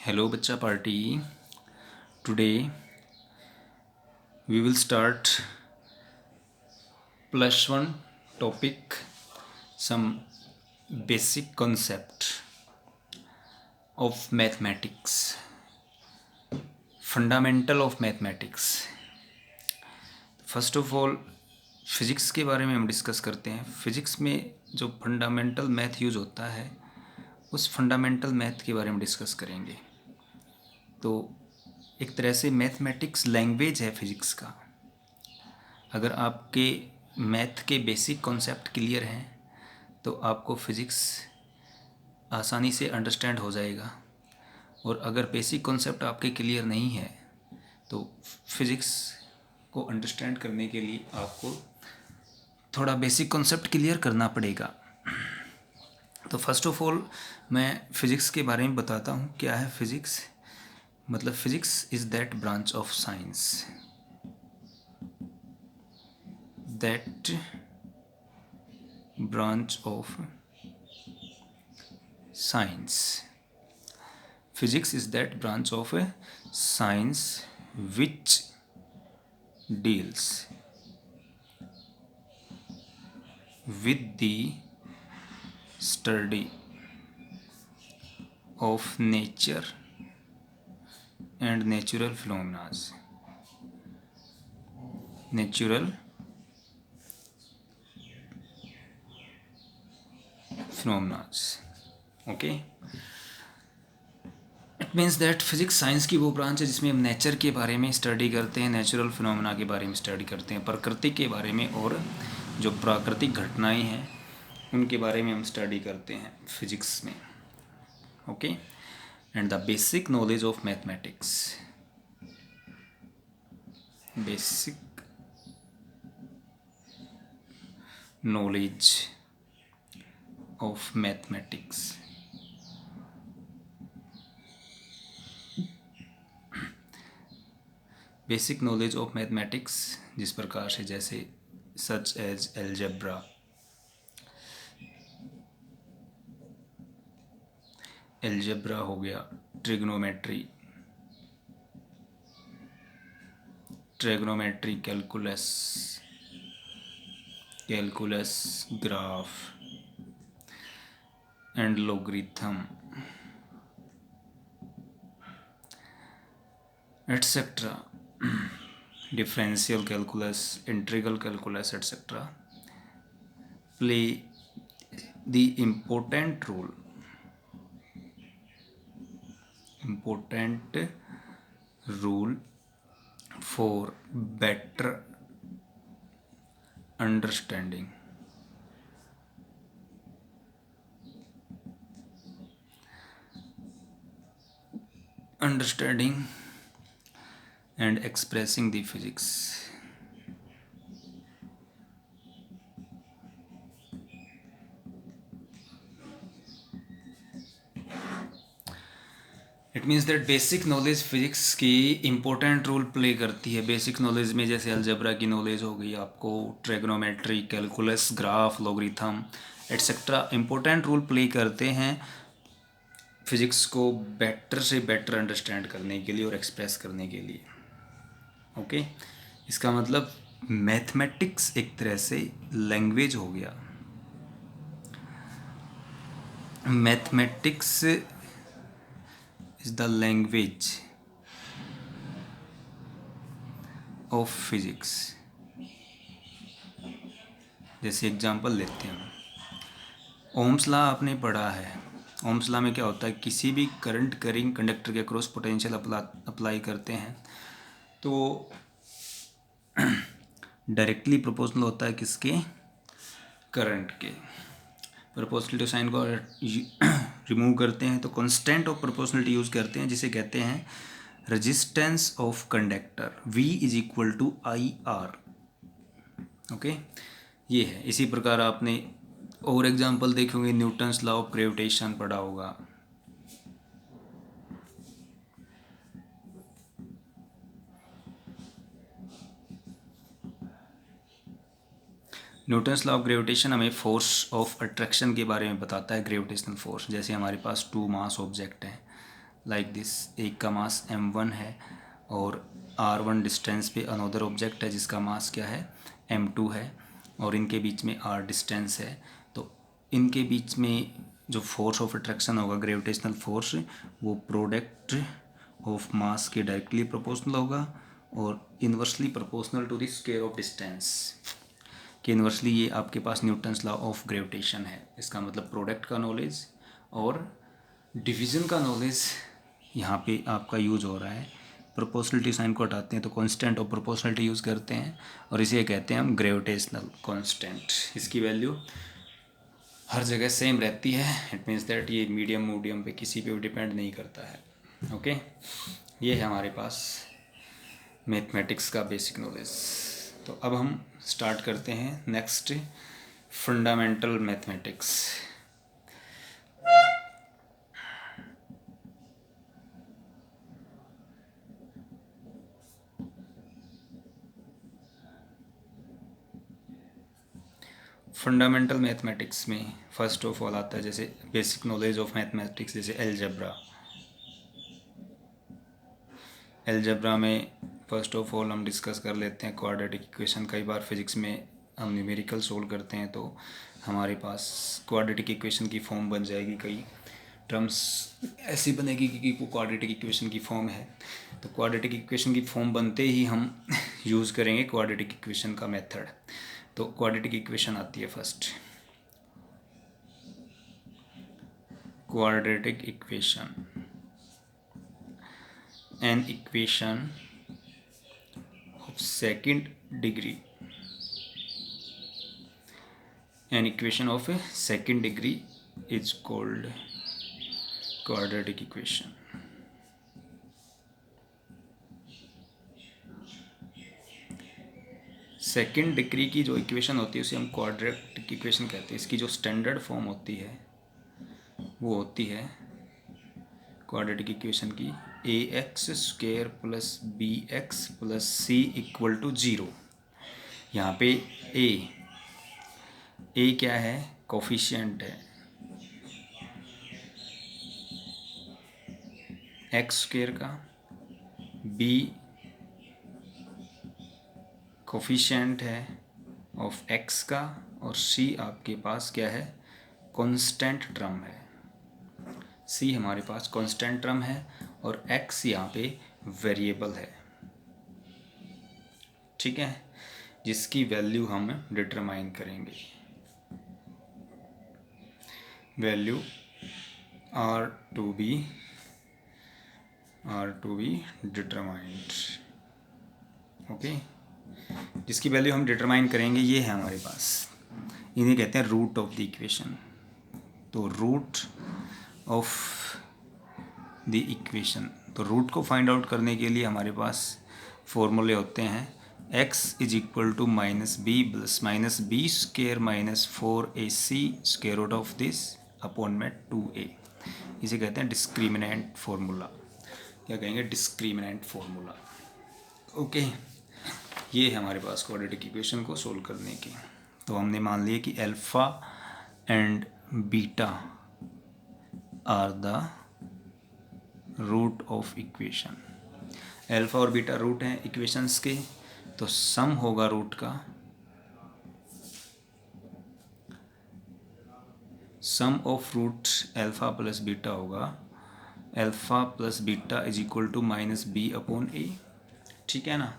Hello, Bachcha Party. Today we will start +1 topic, some basic concept of mathematics, fundamental of mathematics. First of all physics के बारे में हम discuss करते हैं। Physics में जो फंडामेंटल मैथ यूज़ होता है उस फंडामेंटल मैथ के बारे में डिस्कस करेंगे। तो एक तरह से मैथमेटिक्स लैंग्वेज है फिज़िक्स का। अगर आपके मैथ के बेसिक कॉन्सेप्ट क्लियर हैं तो आपको फ़िज़िक्स आसानी से अंडरस्टैंड हो जाएगा, और अगर बेसिक कॉन्सेप्ट आपके क्लियर नहीं है तो फिज़िक्स को अंडरस्टैंड करने के लिए आपको थोड़ा बेसिक कॉन्सेप्ट क्लियर करना पड़ेगा। तो फर्स्ट ऑफ ऑल मैं फ़िज़िक्स के बारे में बताता हूँ क्या है फ़िज़िक्स। मतलब physics is that branch of science that branch of science. Physics is that branch of science which deals with the study of nature and natural phenomena. Natural phenomena. Okay, it means that physics science की वो branch है जिसमें हम nature के बारे में study करते हैं, नेचुरल फिनोमेना के बारे में स्टडी करते हैं, प्रकृति के बारे में, और जो प्राकृतिक घटनाएं हैं उनके बारे में हम स्टडी करते हैं फिज़िक्स में। Okay, and the basic knowledge of mathematics, basic knowledge of mathematics. Basic knowledge of mathematics जिस प्रकार से, जैसे सच एज एलजेब्रा, एलजेब्रा हो गया, trigonometry, trigonometry, calculus, calculus, graph and logarithm etcetera, differential calculus, integral calculus, etc. play the important role for better understanding and expressing the physics. It means that basic knowledge physics की important role play करती है। Basic knowledge में जैसे algebra की knowledge हो गई आपको, trigonometry, calculus, graph, logarithm etcetera important role play करते हैं फिज़िक्स को बेटर से बेटर अंडरस्टैंड करने के लिए और एक्सप्रेस करने के लिए। ओके, इसका मतलब मैथमेटिक्स एक तरह से लैंग्वेज हो गया। Mathematics is the language of physics. जैसे एग्जांपल लेते हैं, ओम्स लॉ आपने पढ़ा है। ओम्स लॉ में क्या होता है, किसी भी करंट कैरिंग कंडक्टर के क्रॉस पोटेंशियल अप्लाई करते हैं तो डायरेक्टली प्रोपोर्शनल होता है किसके, करंट के। प्रोपोर्शनलिटी साइन को रिमूव करते हैं तो कांस्टेंट ऑफ प्रोपोर्शनलिटी यूज़ करते हैं, जिसे कहते हैं resistance of conductor, V is equal to IR। Okay, ये है। इसी प्रकार आपने और एग्जांपल देखे होंगे, न्यूटन्स लॉ ऑफ ग्रेविटेशन पढ़ा होगा। न्यूटन्स लॉ ऑफ ग्रेविटेशन हमें फोर्स ऑफ अट्रैक्शन के बारे में बताता है, ग्रेविटेशनल फोर्स। जैसे हमारे पास 2 मास ऑब्जेक्ट हैं लाइक दिस, एक का मास m1 है और r1 डिस्टेंस पे अनदर ऑब्जेक्ट है जिसका मास क्या है, m2 है, और इनके बीच में r डिस्टेंस है। तो इनके बीच में जो फोर्स ऑफ अट्रैक्शन होगा, ग्रेविटेशनल फोर्स, वो प्रोडक्ट ऑफ मास के डायरेक्टली प्रोपोर्शनल होगा और inversely proportional to the square of distance कि इन्वर्सली ये आपके पास न्यूटन्स लॉ ऑफ ग्रेविटेशन है। इसका मतलब प्रोडक्ट का नॉलेज और डिवीज़न का नॉलेज यहाँ पे आपका यूज हो रहा है। प्रोपोर्शनलिटी साइन को हटाते हैं तो कांस्टेंट ऑफ प्रोपोर्शनलिटी यूज़ करते हैं और इसे कहते हैं हम ग्रेविटेशनल कांस्टेंट। इसकी वैल्यू हर जगह सेम रहती है। इट मीन्स दैट ये मीडियम पे किसी पे भी डिपेंड नहीं करता है। ओके, ये है हमारे पास मैथमेटिक्स का बेसिक नॉलेज। तो अब हम स्टार्ट करते हैं next, fundamental mathematics. Fundamental mathematics में फर्स्ट ऑफ ऑल आता है जैसे बेसिक नॉलेज ऑफ मैथमेटिक्स, जैसे एलजेब्रा। एलजेब्रा में फर्स्ट ऑफ ऑल हम डिस्कस कर लेते हैं क्वाड्रेटिक इक्वेशन। कई बार फिजिक्स में हम न्यूमेरिकल सोल्व करते हैं तो हमारे पास क्वाड्रेटिक इक्वेशन की फॉर्म बन जाएगी, कई टर्म्स ऐसी बनेगी कि वो क्वाड्रेटिक इक्वेशन की फॉर्म है। तो क्वाड्रेटिक इक्वेशन की फॉर्म बनते ही हम यूज़ करेंगे क्वाड्रेटिक इक्वेशन का मेथड। तो क्वाड्रेटिक इक्वेशन आती है first, quadratic equation, an equation of second degree, an equation of a second degree is called quadratic equation। Second degree की जो इक्वेशन होती है उसे हम क्वाड्रेटिक इक्वेशन कहते हैं। इसकी जो स्टैंडर्ड फॉर्म होती है वो होती है क्वाड्रेटिक इक्वेशन की ax² plus bx plus c equal to 0। यहाँ पे a क्या है, कोफिशिएंट है, x² का, b कोफिशिएंट है ऑफ x का, और c आपके पास क्या है, कांस्टेंट टर्म है। c हमारे पास कांस्टेंट टर्म है और x यहाँ पे वेरिएबल है, ठीक है, जिसकी वैल्यू हम डिटरमाइन करेंगे। Value are to be determined. Okay, जिसकी वैल्यू हम डिटरमाइन करेंगे ये है हमारे पास, इन्हें कहते हैं रूट ऑफ द इक्वेशन। तो रूट ऑफ द इक्वेशन, तो रूट को फाइंड आउट करने के लिए हमारे पास फॉर्मूले होते हैं x is equal to -b plus -b² minus 4ac square root of this upon में 2a। इसे कहते हैं डिस्क्रिमिनेंट फार्मूला। क्या कहेंगे, डिस्क्रिमिनेंट फार्मूला। ओके, ये है हमारे पास क्वाड्रेटिक इक्वेशन को सोल्व करने की। तो हमने मान लिया कि alpha and beta are the root of equation. Alpha और बीटा रूट हैं इक्वेशंस के, तो सम होगा रूट का, sum of root alpha plus beta होगा alpha plus beta is equal to -b upon a, ठीक है ना।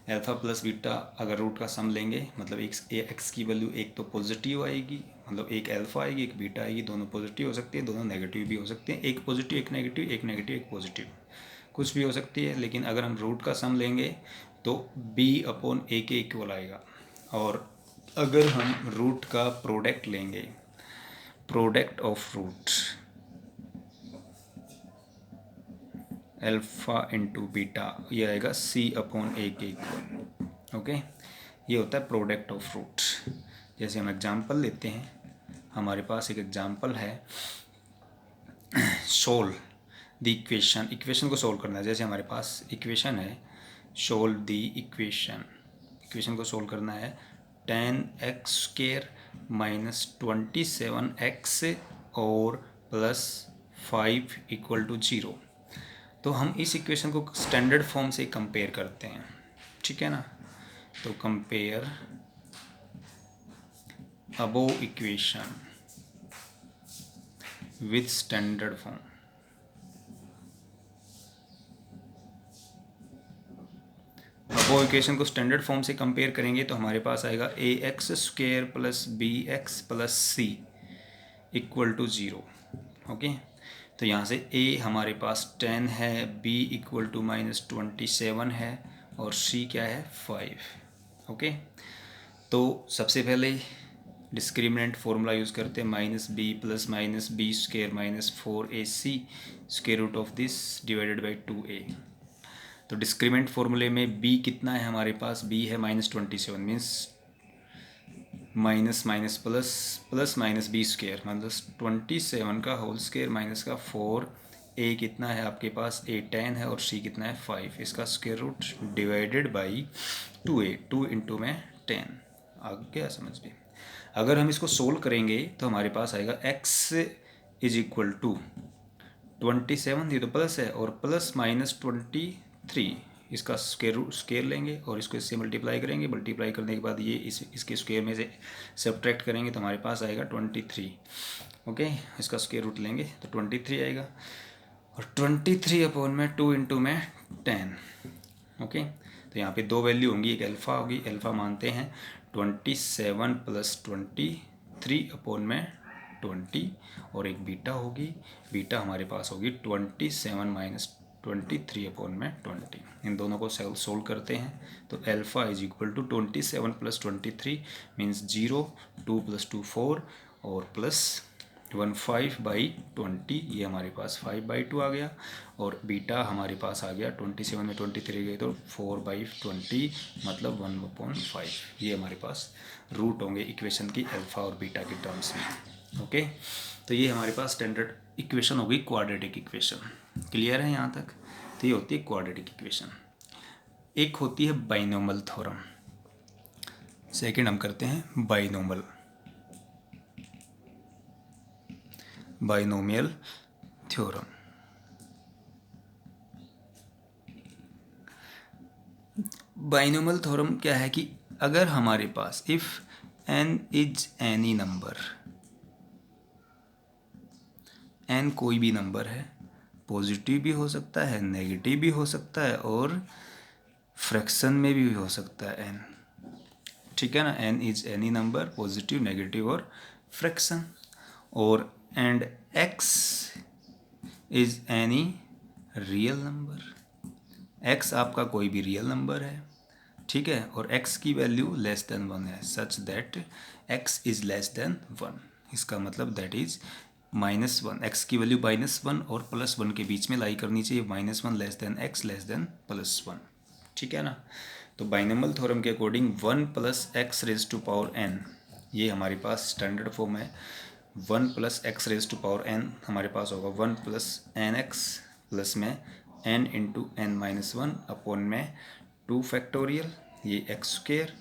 अल्फ़ा प्लस बीटा अगर रूट का सम लेंगे मतलब एक्स की वैल्यू एक तो पॉजिटिव आएगी, मतलब एक अल्फ़ा आएगी एक बीटा आएगी, दोनों पॉजिटिव हो सकती है, दोनों नेगेटिव भी हो सकते हैं, एक पॉजिटिव एक नेगेटिव, एक नेगेटिव एक पॉजिटिव, कुछ भी हो सकती है। लेकिन अगर हम रूट का सम लेंगे तो b अपॉन a के इक्वल आएगा। और अगर हम रूट का प्रोडक्ट लेंगे, product of root alpha into beta, ये आएगा c अपॉन a के इक्वल। ओके, ये होता है प्रोडक्ट ऑफ रूट। जैसे हम एग्जांपल लेते हैं, हमारे पास एक एग्जांपल है, सोल्व द इक्वेशन, इक्वेशन को सोल्व करना है। जैसे हमारे पास इक्वेशन है, सोल्व द इक्वेशन, इक्वेशन को सोल्व करना है 10x² माइनस 27x और प्लस 5 इक्वल टू 0। तो हम इस इक्वेशन को स्टैंडर्ड फॉर्म से कंपेयर करते हैं, ठीक है ना। तो compare above equation with standard form. Above equation को स्टैंडर्ड फॉर्म से कंपेयर करेंगे तो हमारे पास आएगा A X square plus B X plus C equal to 0। Okay, तो यहाँ से ए हमारे पास 10 है, बी इक्वल टू -27 है और सी क्या है 5। ओके, तो सबसे पहले डिस्क्रिमिनेंट फॉर्मूला यूज़ करते हैं, -b plus -b square -4ac square root of this divided by 2a। तो डिस्क्रिमिनेंट फॉर्मूले में b कितना है हमारे पास, b है -27 means minus minus plus plus minus B square मतलब 27 का होल स्क्वेयर माइनस का 4। ए कितना है आपके पास, ए 10 है और सी कितना है 5। इसका square root divided by 2a, 2 into में 10। आ गया समझ में। अगर हम इसको सोल्व करेंगे तो हमारे पास आएगा x इज इक्वल टू 27, ये तो प्लस है, और प्लस -23 इसका स्क्वायर लेंगे और इसको इससे मल्टीप्लाई करेंगे। मल्टीप्लाई करने के बाद ये इसके स्क्वायर में से सब्ट्रैक्ट करेंगे तो हमारे पास आएगा 23। ओके, इसका स्क्वायर रूट लेंगे तो 23 आएगा और 23 अपॉन में 2 इंटू में 10। ओके, तो यहाँ पे दो वैल्यू होंगी, एक अल्फ़ा होगी, अल्फ़ा मानते हैं 27 प्लस 23 अपॉन में 20 और एक बीटा होगी, बीटा हमारे पास होगी 27 माइनस 23 अपॉन में 20। इन दोनों को सोल्व करते हैं तो अल्फ़ा इज इक्वल टू 27 प्लस 23 मीन्स 0, 2 प्लस 2 4 और प्लस 15/20, ये हमारे पास 5/2 आ गया और बीटा हमारे पास आ गया 27 में 23 गए तो 4/20 मतलब 1/5। ये हमारे पास रूट होंगे इक्वेशन की अल्फ़ा और बीटा के टर्म्स में। ओके, तो ये हमारे पास स्टैंडर्ड इक्वेशन हो गई क्वाड्रेटिक इक्वेशन। क्लियर है यहाँ तक? तो ये होती है क्वाड्रेटिक इक्वेशन। एक होती है बाइनोमियल थ्योरम, सेकंड हम करते हैं बाइनोमियल थ्योरम। बाइनोमियल थ्योरम क्या है कि अगर हमारे पास if n is any number, n कोई भी नंबर है, पॉजिटिव भी हो सकता है, नेगेटिव भी हो सकता है और फ्रैक्शन में भी हो सकता है n, ठीक है ना। n is any number, positive, negative और फ्रैक्शन, और and x is any real number, x आपका कोई भी रियल नंबर है, ठीक है, और x की वैल्यू लेस देन 1 है, such that x is less than 1। इसका मतलब दैट इज -1, x की वैल्यू -1 और +1 के बीच में लाई करनी चाहिए, -1 less than x less than +1, ठीक है ना। तो बाइनोमियल थ्योरम के according 1 + x raise to power n, ये हमारे पास स्टैंडर्ड फॉर्म है। 1 + x raise to power n हमारे पास होगा 1 + nx प्लस में n इंटू n-1 अपॉन में 2 फैक्टोरियल, ये x स्क्वेयर,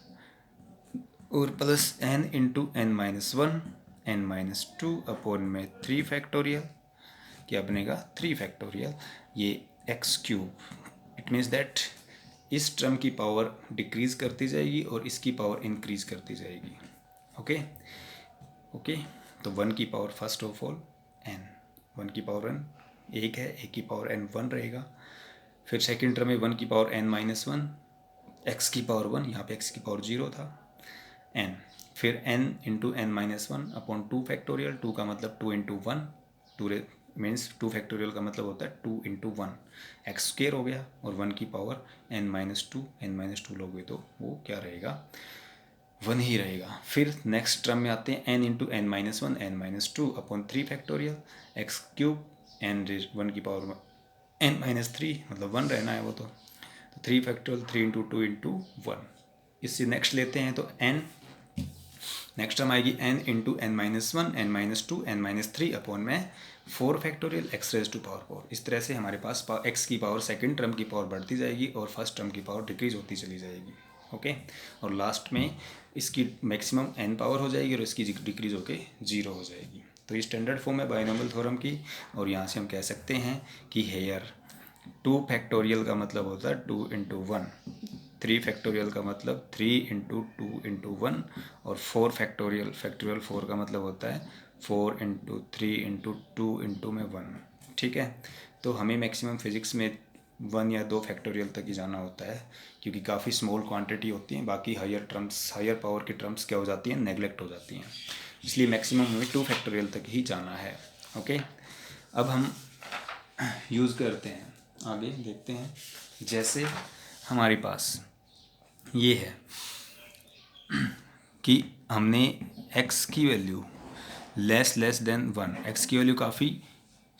और plus n into n-1 n-2 upon में 3 फैक्टोरियल, क्या बनेगा 3 फैक्टोरियल, ये x cube. It means that इस टर्म की पावर डिक्रीज करती जाएगी और इसकी पावर इंक्रीज करती जाएगी। ओके ओके, तो 1 की power first of all n, 1 की पावर n 1 है, 1 की पावर n 1 रहेगा। फिर सेकेंड टर्म में 1 की पावर n-1, x की पावर 1, यहाँ पे x की पावर 0 था, n, फिर n into n-1 upon 2 factorial, 2 का मतलब 2 इंटू 1, 2 मीन्स 2 फैक्टोरियल का मतलब होता है 2 इंटू 1, एक्स स्क्वेयर हो गया, और 1 की पावर n-2 लोगे तो वो क्या रहेगा 1 ही रहेगा। फिर नेक्स्ट टर्म में आते हैं n into n-1 n-2 upon 3 factorial, x cube, n 1 की पावर n-3 मतलब 1 रहना है वो, तो 3 फैक्टोरियल 3 इंटू 2 इंटू 1। इससे नेक्स्ट लेते हैं तो n, नेक्स्ट टर्म आएगी n into n-1 n-2 n-3 upon में 4 factorial x raise to power 4। इस तरह से हमारे पास x की पावर सेकंड टर्म की पावर बढ़ती जाएगी और फर्स्ट टर्म की पावर डिक्रीज होती चली जाएगी। ओके, और लास्ट में इसकी मैक्सिमम n पावर हो जाएगी और इसकी डिक्रीज होके 0 हो जाएगी। तो ये स्टैंडर्ड फॉर्म है बाइनोमियल थ्योरम की, और यहाँ से हम कह सकते हैं कि हेयर 2 फैक्टोरियल का मतलब होता है 2 इंटू 1, 3 फैक्टोरियल का मतलब 3 इंटू 2 इंटू 1, और 4 फैक्टोरियल 4 का मतलब होता है 4 इंटू 3 इंटू 2 इंटू में 1। ठीक है, तो हमें मैक्सिमम फिज़िक्स में 1 या 2 फैक्टोरियल तक ही जाना होता है, क्योंकि काफ़ी स्मॉल क्वांटिटी होती हैं, बाकी हायर पावर की टर्म्स क्या हो जाती हैं, नेगलेक्ट हो जाती हैं, इसलिए मैक्सिमम हमें 2 फैक्टोरियल तक ही जाना है। ओके, अब हम यूज़ करते हैं, आगे देखते हैं। जैसे हमारे पास ये है कि हमने x की वैल्यू लेस देन 1, x की वैल्यू काफ़ी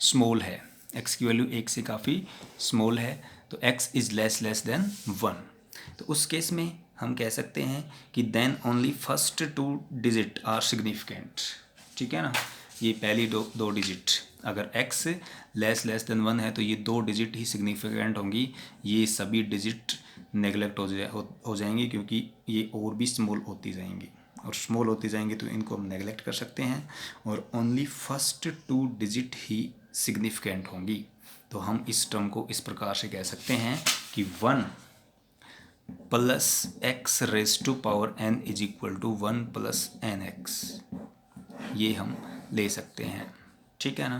स्मॉल है, x की वैल्यू 1 से काफ़ी स्मॉल है, तो x इज़ लेस देन 1। तो उस केस में हम कह सकते हैं कि then only first 2 digit are significant. ठीक है ना, ये पहली दो डिजिट, अगर x लेस देन 1 है तो ये 2 डिजिट ही सिग्निफिकेंट होंगी, ये सभी डिजिट नेगलेक्ट हो जाएंगी, क्योंकि ये और भी स्मॉल होती जाएंगी, और स्मॉल होती जाएंगी तो इनको हम नेगलेक्ट कर सकते हैं, और ओनली फर्स्ट 2 डिजिट ही सिग्निफिकेंट होंगी। तो हम इस टर्म को इस प्रकार से कह सकते हैं कि 1 plus X raise to power n is equal to 1 plus N X, ये हम ले सकते हैं। ठीक है ना,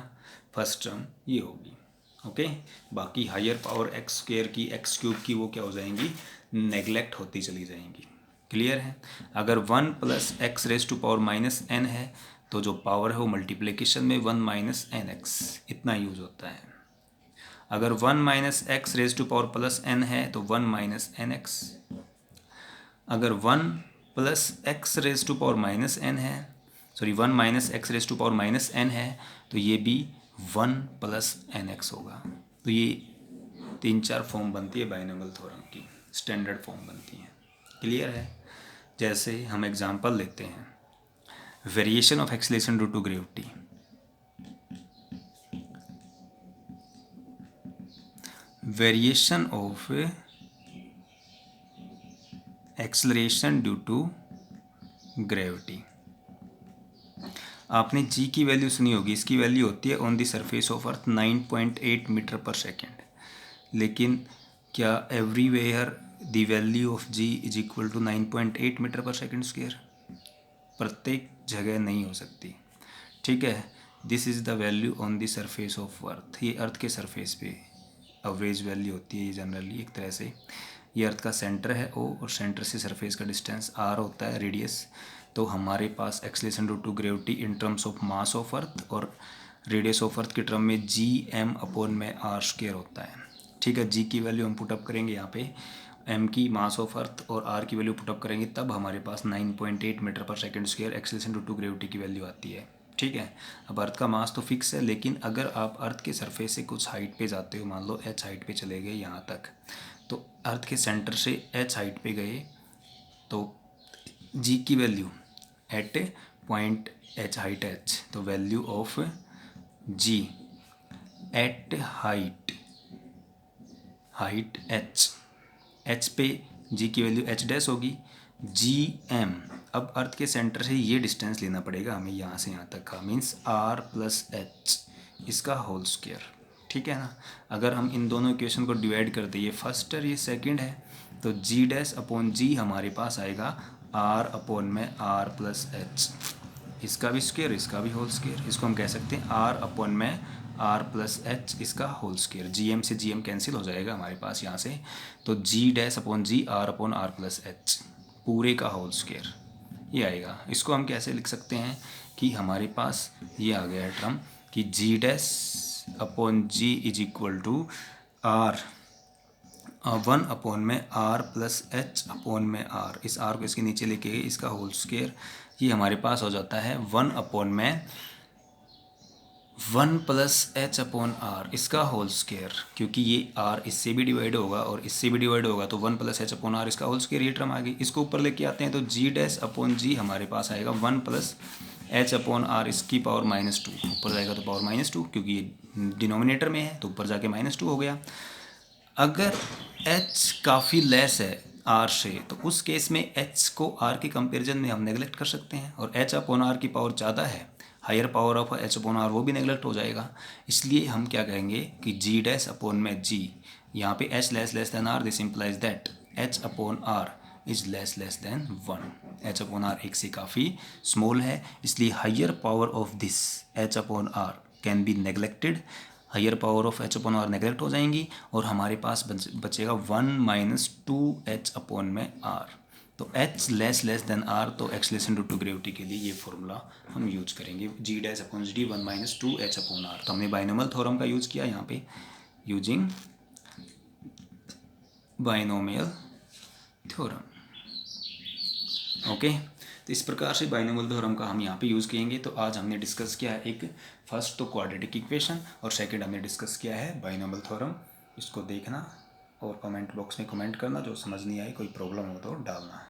फर्स्ट टर्म ये होगी। ओके, बाकी हायर पावर एक्स स्क्वेयर की, एक्स क्यूब की, वो क्या हो जाएंगी, नेगलेक्ट होती चली जाएंगी। क्लियर है, अगर 1 plus X raise to power minus N है तो जो पावर है वो मल्टीप्लिकेशन में 1 माइनस एन एक्स इतना यूज होता है। अगर 1 minus X raise to power plus N है तो 1 माइनस एन एक्स। अगर 1 plus X raise to power minus N है, sorry 1 minus X raise to power minus N है, तो ये भी 1 प्लस एन एक्स होगा। तो ये 3-4 फॉर्म बनती है बाइनोमियल थ्योरम की, स्टैंडर्ड फॉर्म बनती है। क्लियर है, जैसे हम एग्जांपल लेते हैं, variation of acceleration due to gravity. Variation of acceleration due to gravity, आपने जी की वैल्यू सुनी होगी, इसकी वैल्यू होती है on the surface of earth 9.8 metre per second, लेकिन क्या everywhere the value of g is equal to 9.8 metre per second square? प्रत्येक जगह नहीं हो सकती। ठीक है, this is the value on the surface of earth, ये अर्थ के सरफेस पे एवरेज वैल्यू होती है ये जनरली। एक तरह से ये अर्थ का सेंटर है ओ, और सेंटर से सरफेस का डिस्टेंस आर होता है, रेडियस। तो हमारे पास acceleration due to gravity in terms of mass of earth और रेडियस ऑफ अर्थ के टर्म में जी एम अपॉन में आर स्क्वायर होता है। ठीक है, जी की वैल्यू हम पुटअप करेंगे यहाँ पे, एम की मास ऑफ अर्थ और आर की वैल्यू पुटअप करेंगे, तब हमारे पास 9.8 metre per second square acceleration due to gravity की वैल्यू आती है। ठीक है, अब अर्थ का मास तो फिक्स है, लेकिन अगर आप अर्थ के सरफेस से कुछ हाइट पे जाते हो, मान लो एच हाइट पे चले गए यहाँ तक, तो अर्थ के सेंटर से एच हाइट पे गए तो जी की value at point H height H, तो value of G at height H पे जी की वैल्यू एच डैश होगी, जी एम। अब अर्थ के सेंटर से ये डिस्टेंस लेना पड़ेगा हमें यहाँ से यहाँ तक का, मीन्स आर प्लस एच, इसका होल स्क्वायर। ठीक है ना, अगर हम इन दोनों इक्वेशन को डिवाइड कर दें, ये फर्स्ट है ये सेकंड है, तो जी डैश अपॉन जी हमारे पास आएगा आर अपॉन में आर प्लस एच, इसका भी स्क्वायर इसका भी होल स्क्वायर। इसको हम कह सकते हैं आर अपॉन में आर प्लस एच, इसका होल स्क्वायर। जी एम से जी एम कैंसिल हो जाएगा हमारे पास यहाँ से, तो G dash upon G R upon R plus H पूरे का होल स्क्वायर ये आएगा। इसको हम कैसे लिख सकते हैं कि हमारे पास ये आ गया है टर्म कि G dash upon G is equal to R 1 upon में आर प्लस एच अपॉन में आर, इस आर को इसके नीचे लेके गए, इसका होल स्क्वायर, ये हमारे पास हो जाता है 1 अपॉन में 1 प्लस एच अपॉन आर, इसका होल स्क्वायर, क्योंकि ये आर इससे भी डिवाइड होगा और इससे भी डिवाइड होगा, तो 1 प्लस एच अपॉन आर इसका होल स्क्वायर, ये टर्म आ गई। इसको ऊपर लेके आते हैं तो जी डैश अपॉन जी हमारे पास आएगा 1 प्लस एच अपॉन आर इसकी पावर -2, ऊपर जाएगा तो पावर -2, क्योंकि ये डिनोमिनेटर में है तो ऊपर जाके -2 हो गया। अगर h काफ़ी लेस है r से, तो उस केस में h को r के कंपैरिजन में हम नेगलेक्ट कर सकते हैं, और h अपॉन r की पावर ज़्यादा है, higher power of h upon r वो भी नेगलेक्ट हो जाएगा। इसलिए हम क्या कहेंगे कि जी डैश अपॉन में जी, यहाँ पे h less than r, this implies that h upon r is less than 1। H upon r एक से काफ़ी स्मॉल है, इसलिए higher power of this h upon r can be neglected. Higher power of h upon r neglect हो जाएंगी और हमारे पास बचेगा 1 माइनस 2h अपॉन में आर। तो h लेस देन आर, तो एक्सलेशन ड्यू टू ग्रेविटी के लिए ये फॉर्मूला हम यूज करेंगे, G dash upon G D 1 minus 2h upon R. तो हमने बाइनोमियल थ्योरम का यूज किया यहाँ पे, यूजिंग बाइनोमियल थ्योरम। ओके, तो इस प्रकार से बाइनोमियल थ्योरम का हम यहाँ पे यूज़ करेंगे। तो आज हमने डिस्कस किया है एक फर्स्ट तो क्वाड्रेटिक इक्वेशन और सेकंड हमने डिस्कस किया है बाइनोमियल थ्योरम। इसको देखना और कमेंट बॉक्स में कमेंट करना, जो समझ नहीं आए कोई प्रॉब्लम हो तो डालना।